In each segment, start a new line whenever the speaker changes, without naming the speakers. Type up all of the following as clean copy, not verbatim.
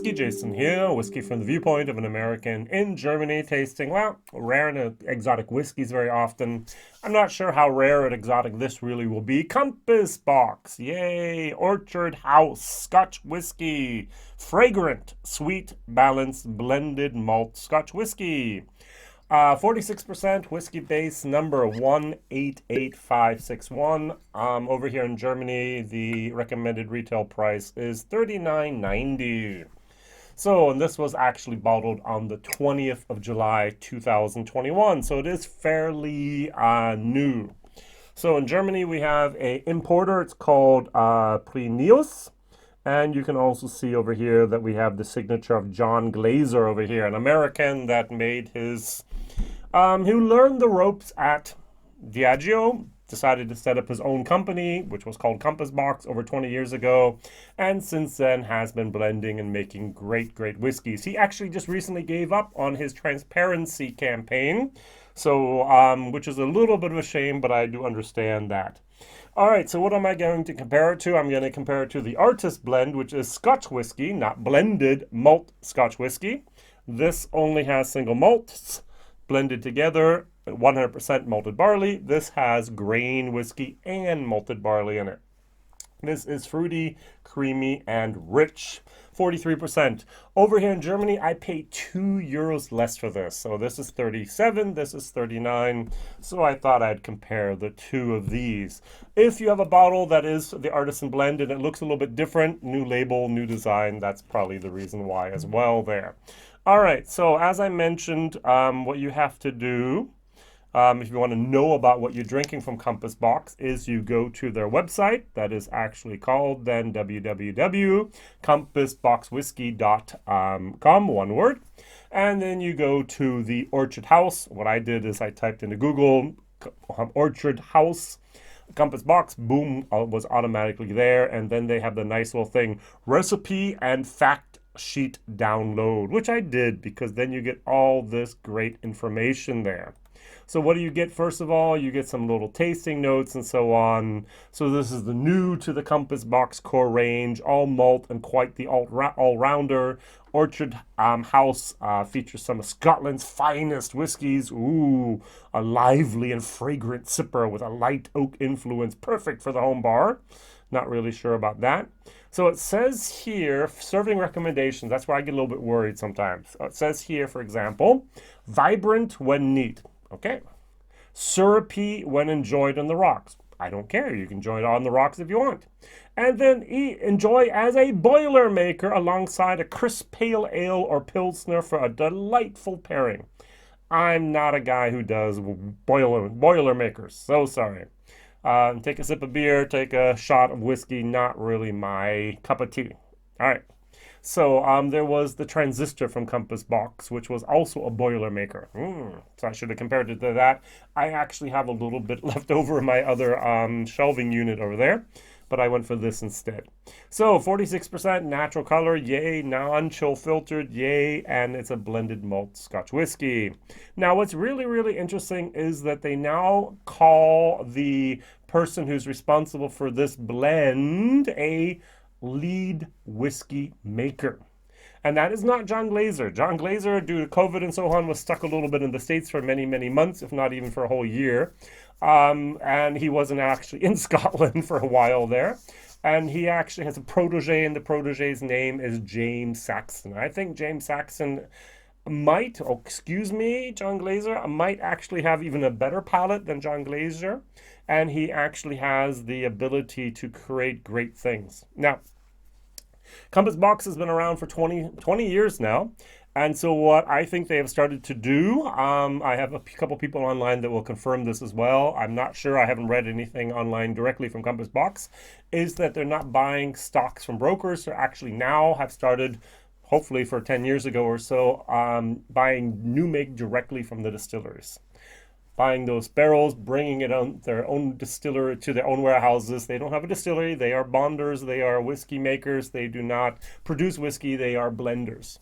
WhiskyJason here, whiskey from the viewpoint of an American in Germany, tasting, well, rare and exotic whiskeys very often. I'm not sure how rare and exotic this really will be. Compass Box, yay! Orchard House, Scotch whiskey. Fragrant, sweet, balanced, blended malt Scotch whiskey. 46% whiskey base number 188561. Over here in Germany, the recommended retail price is $39.90. So, and this was actually bottled on the 20th of July 2021. So it is fairly new. So in Germany, we have a importer. It's called Clynelish. And you can also see over here that we have the signature of John Glaser over here, an American that made his, who learned the ropes at Diageo, decided to set up his own company, which was called Compass Box over 20 years ago, and since then has been blending and making great, great whiskeys. He actually just recently gave up on his transparency campaign, so which is a little bit of a shame, but I do understand that. All right, so what am I going to compare it to? I'm going to compare it to the Artist Blend, which is Scotch whiskey, not blended malt Scotch whiskey. This only has single malts blended together, 100% malted barley. This has grain whiskey and malted barley in it. This is fruity, creamy, and rich. 43%. Over here in Germany, I pay €2 less for this. So this is 37, this is 39. So I thought I'd compare the two of these. If you have a bottle that is the Artisan Blend and it looks a little bit different, new label, new design, that's probably the reason why as well there. All right, so as I mentioned, what you have to do if you want to know about what you're drinking from Compass Box is you go to their website. That is actually called then www.compassboxwhiskey.com, one word. And then you go to the Orchard House. What I did is I typed into Google Orchard House Compass Box, boom, was automatically there. And then they have the nice little thing, recipe and fact sheet download, which I did because then you get all this great information there. So what do you get? First of all, you get some little tasting notes and so on. So this is the new to the Compass Box core range, all malt and quite the all-rounder. Orchard House features some of Scotland's finest whiskies. Ooh, a lively and fragrant sipper with a light oak influence, perfect for the home bar. Not really sure about that. So it says here, serving recommendations. That's where I get a little bit worried sometimes. It says here, for example, vibrant when neat. Okay. Syrupy when enjoyed on the rocks. I don't care. You can enjoy it on the rocks if you want. And then enjoy as a boiler maker alongside a crisp pale ale or pilsner for a delightful pairing. I'm not a guy who does boiler makers. So sorry. Take a sip of beer, take a shot of whiskey. Not really my cup of tea. All right. So there was the Transistor from Compass Box, which was also a boiler maker. So I should have compared it to that. I actually have a little bit left over in my other shelving unit over there, but I went for this instead. So 46% natural color, yay. Non-chill filtered, yay. And it's a blended malt Scotch whiskey. Now what's really, really interesting is that they now call the person who's responsible for this blend a lead whiskey maker. And that is not John Glaser. John Glaser, due to COVID and so on, was stuck a little bit in the States for many, many months, if not even for a whole year. And he wasn't actually in Scotland for a while there. And he actually has a protege, and the protege's name is James Saxon. I think James Saxon might, John Glaser, might actually have even a better palate than John Glaser. And he actually has the ability to create great things. Now, Compass Box has been around for 20 years now. And so what I think they have started to do, I have a couple people online that will confirm this as well. I'm not sure, I haven't read anything online directly from Compass Box, is that they're not buying stocks from brokers. They're actually now have started, hopefully for 10 years ago or so, buying new make directly from the distilleries. Buying those barrels, bringing it on their own distillery to their own warehouses. They don't have a distillery. They are bonders. They are whiskey makers. They do not produce whiskey. They are blenders.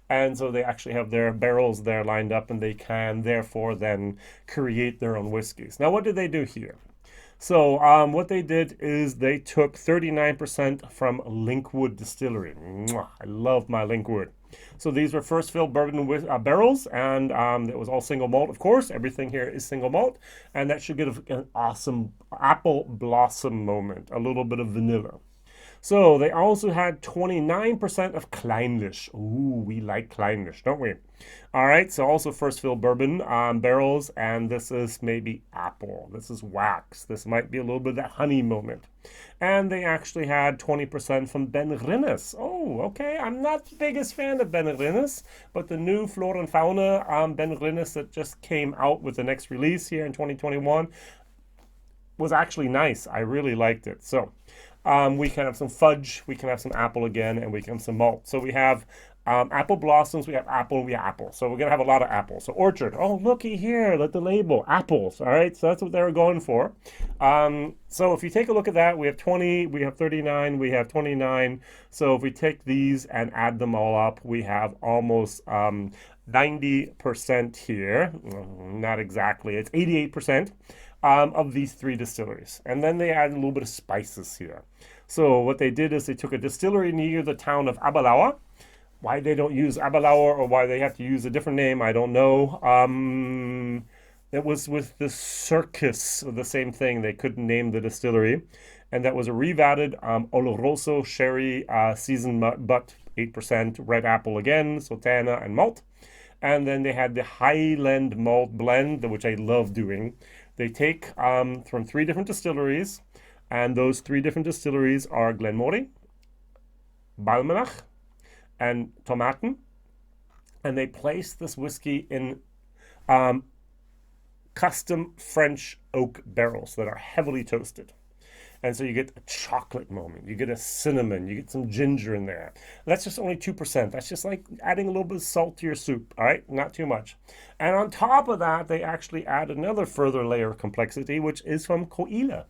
And so they actually have their barrels there lined up, and they can therefore then create their own whiskeys. Now, what did they do here? So what they did is they took 39% from Linkwood Distillery. Mwah, I love my Linkwood. So these were first filled bourbon with barrels, and it was all single malt, of course. Everything here is single malt, and that should give an awesome apple blossom moment, a little bit of vanilla. So they also had 29% of Clynelish. Ooh, we like Clynelish, don't we? All right, so also first fill bourbon barrels, and this is maybe apple. This is wax. This might be a little bit of that honey moment. And they actually had 20% from Benrinnes. Oh, okay. I'm not the biggest fan of Benrinnes, but the new Flora and Fauna Benrinnes that just came out with the next release here in 2021 was actually nice. I really liked it. So we can have some fudge, we can have some apple again, and we can have some malt. So we have apple blossoms, we have apple, we have apple. So we're going to have a lot of apples. So orchard, oh, looky here, look the label, apples. All right, so that's what they were going for. So if you take a look at that, we have 20, we have 39, we have 29. So if we take these and add them all up, we have almost 90% here. Not exactly, it's 88%. Of these three distilleries. And then they added a little bit of spices here. So what they did is they took a distillery near the town of Aberlour. Why they don't use Aberlour or why they have to use a different name, I don't know. It was with the circus, the same thing. They couldn't name the distillery. And that was a revatted Oloroso sherry seasoned butt, 8% red apple again, sultana and malt. And then they had the Highland malt blend, which I love doing. They take from three different distilleries, and those three different distilleries are Glenmorangie, Balmenach, and Tomaten, and they place this whiskey in custom French oak barrels that are heavily toasted. And so you get a chocolate moment, you get a cinnamon, you get some ginger in there. That's just only 2%. That's just like adding a little bit of salt to your soup, all right? Not too much. And on top of that, they actually add another further layer of complexity, which is from Caol.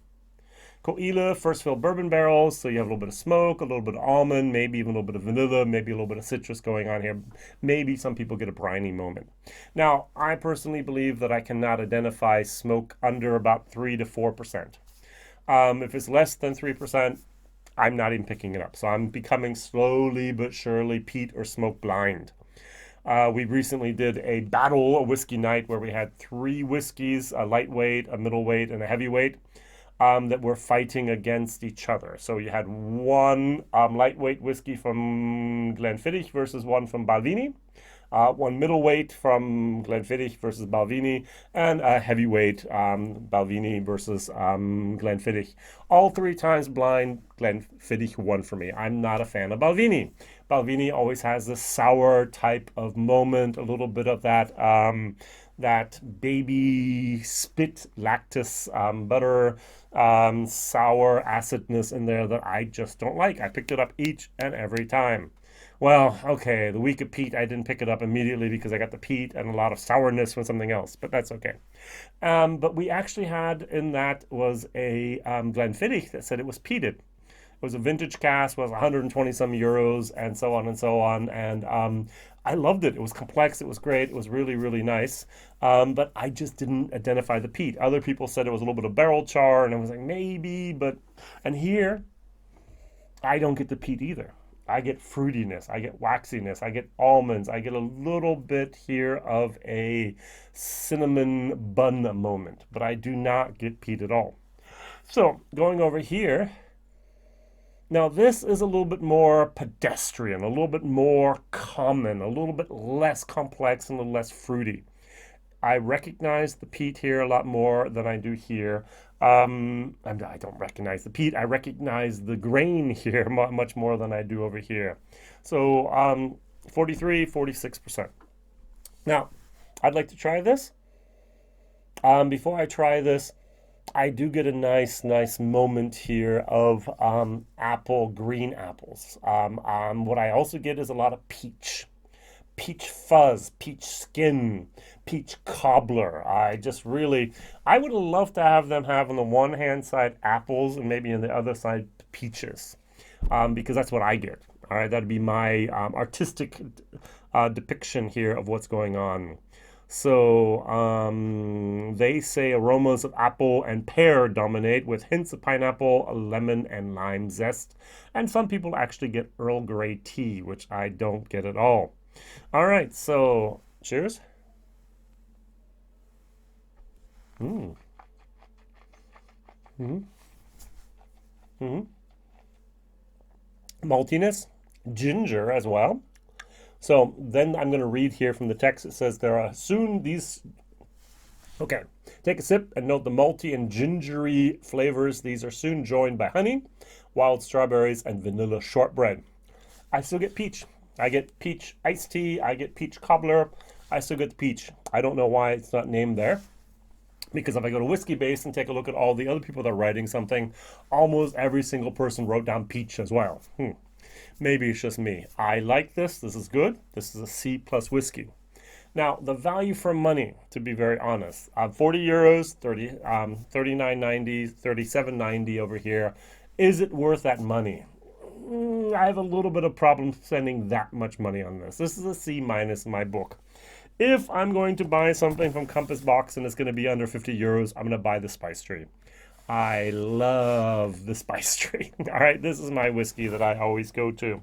Caol, first fill bourbon barrels, so you have a little bit of smoke, a little bit of almond, maybe even a little bit of vanilla, maybe a little bit of citrus going on here. Maybe some people get a briny moment. Now, I personally believe that I cannot identify smoke under about 3 to 4%. If it's less than 3%, I'm not even picking it up. So I'm becoming slowly but surely peat or smoke blind. We recently did a whiskey night where we had 3 whiskeys, a lightweight, a middleweight, and a heavyweight, that were fighting against each other. So you had one lightweight whiskey from Glenfiddich versus one from Balvenie. One middleweight from Glenfiddich versus Balvenie, and a heavyweight Balvenie versus Glenfiddich. All 3 times blind, Glenfiddich won for me. I'm not a fan of Balvenie. Balvenie always has this sour type of moment, a little bit of that that baby spit lactose butter sour acidness in there that I just don't like. I picked it up each and every time. Well, okay, the week of peat, I didn't pick it up immediately because I got the peat and a lot of sourness from something else, but that's okay. But we actually had in that was a Glenfiddich that said it was peated. It was a vintage cask, was 120 some euros, and so on and so on. And I loved it. It was complex. It was great. It was really, really nice. But I just didn't identify the peat. Other people said it was a little bit of barrel char, and I was like, maybe, but... And here, I don't get the peat either. I get fruitiness, I get waxiness, I get almonds, I get a little bit here of a cinnamon bun moment, but I do not get peat at all. So going over here, now this is a little bit more pedestrian, a little bit more common, a little bit less complex and a little less fruity. I recognize the peat here a lot more than I do here. I don't recognize the peat. I recognize the grain here much more than I do over here. So 43, 46%. Now, I'd like to try this. Before I try this, I do get a nice moment here of green apples. What I also get is a lot of peach fuzz, peach skin, peach cobbler. I would love to have them have on the one hand side apples and maybe on the other side peaches, because that's what I get. All right, that'd be my artistic depiction here of what's going on. So they say aromas of apple and pear dominate with hints of pineapple, lemon, and lime zest. And some people actually get Earl Grey tea, which I don't get at all. All right, so cheers. Mm. Mm-hmm. Mm-hmm. Maltiness, ginger as well. So then I'm going to read here from the text. It says there are soon these. Okay, take a sip and note the malty and gingery flavors. These are soon joined by honey, wild strawberries, and vanilla shortbread. I still get peach. I get peach iced tea. I get peach cobbler. I still get the peach. I don't know why it's not named there. Because if I go to Whiskey Base and take a look at all the other people that are writing something, almost every single person wrote down peach as well. Maybe it's just me. I like this. This is good. This is a C plus whiskey. Now, the value for money, to be very honest, 40 euros, 39.90, 37.90 over here. Is it worth that money? I have a little bit of problem spending that much money on this. This is a C minus in my book. If I'm going to buy something from Compass Box and it's going to be under 50 euros, I'm going to buy the Spice Tree. I love the Spice Tree. All right, this is my whiskey that I always go to.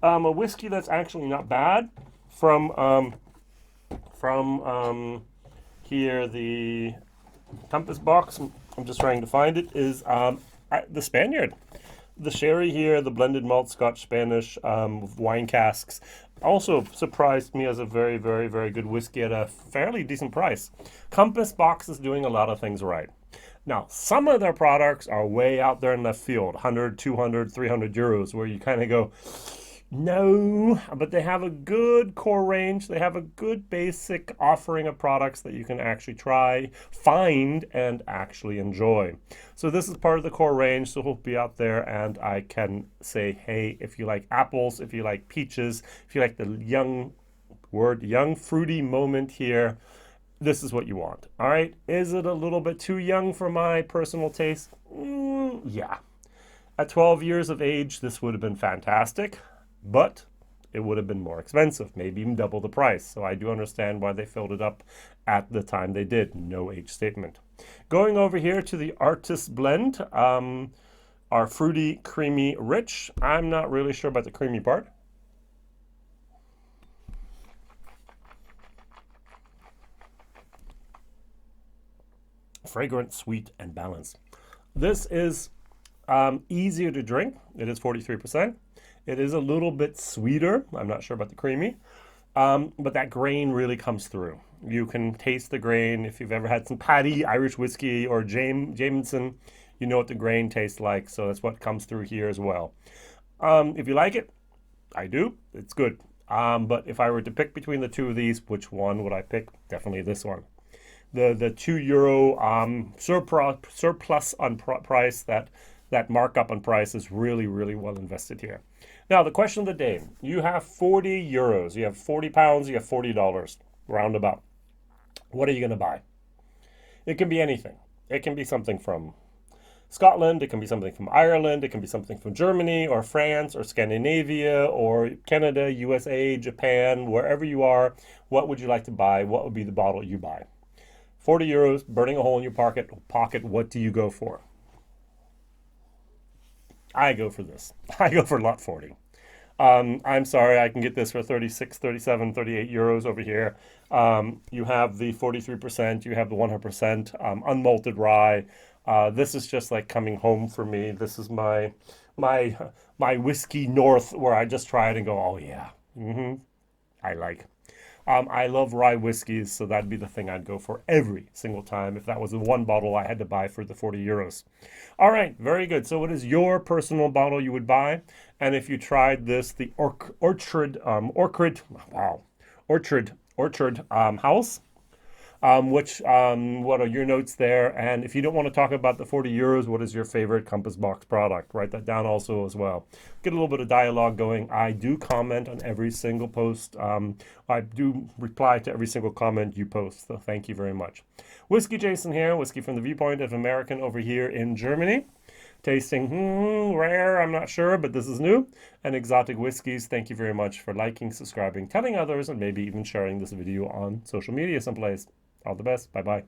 A whiskey that's actually not bad from here, the Compass Box. I'm just trying to find it. Is the Spaniard. The sherry here, the blended malt Scotch Spanish wine casks, also surprised me as a very, very, very good whiskey at a fairly decent price. Compass Box is doing a lot of things right. Now, some of their products are way out there in left field, 100, 200, 300 euros, where you kind of go, no, but they have a good core range. They have a good basic offering of products that you can actually try, find, and actually enjoy. So this is part of the core range, so we'll be out there and I can say, hey, if you like apples, if you like peaches, if you like the young fruity moment here, this is what you want. All right, is it a little bit too young for my personal taste? Yeah. At 12 years of age, this would have been fantastic. But it would have been more expensive, maybe even double the price. So I do understand why they filled it up at the time they did. No age statement. Going over here to the Artist Blend, our fruity, creamy, rich. I'm not really sure about the creamy part. Fragrant, sweet, and balanced. This is easier to drink. It is 43%. It is a little bit sweeter. I'm not sure about the creamy, but that grain really comes through. You can taste the grain. If you've ever had some Paddy Irish whiskey or Jameson, you know what the grain tastes like. So that's what comes through here as well. If you like it, I do. It's good. But if I were to pick between the two of these, which one would I pick? Definitely this one. The €2 surplus on price, that markup on price is really, really well invested here. Now, the question of the day. You have 40 euros. You have 40 pounds. You have $40, roundabout. What are you going to buy? It can be anything. It can be something from Scotland. It can be something from Ireland. It can be something from Germany or France or Scandinavia or Canada, USA, Japan, wherever you are. What would you like to buy? What would be the bottle you buy? 40 euros, burning a hole in your pocket. What do you go for? I go for this. I go for lot 40. I'm sorry, I can get this for 36, 37, 38 euros over here. You have the 43%, you have the 100% unmalted rye. This is just like coming home for me. This is my whiskey north where I just try it and go, oh yeah, I like. I love rye whiskeys, so that'd be the thing I'd go for every single time if that was the one bottle I had to buy for the 40 euros. All right, very good. So what is your personal bottle you would buy? And if you tried this, the Orchard House, what are your notes there? And if you don't want to talk about the 40 euros, what is your favorite Compass Box product? Write that down also as well. Get a little bit of dialogue going. I do comment on every single post. I do reply to every single comment you post. So thank you very much. WhiskyJason here, whiskey from the viewpoint of American over here in Germany. tasting rare, I'm not sure, but this is new. And exotic whiskeys, thank you very much for liking, subscribing, telling others, and maybe even sharing this video on social media someplace. All the best. Bye-bye.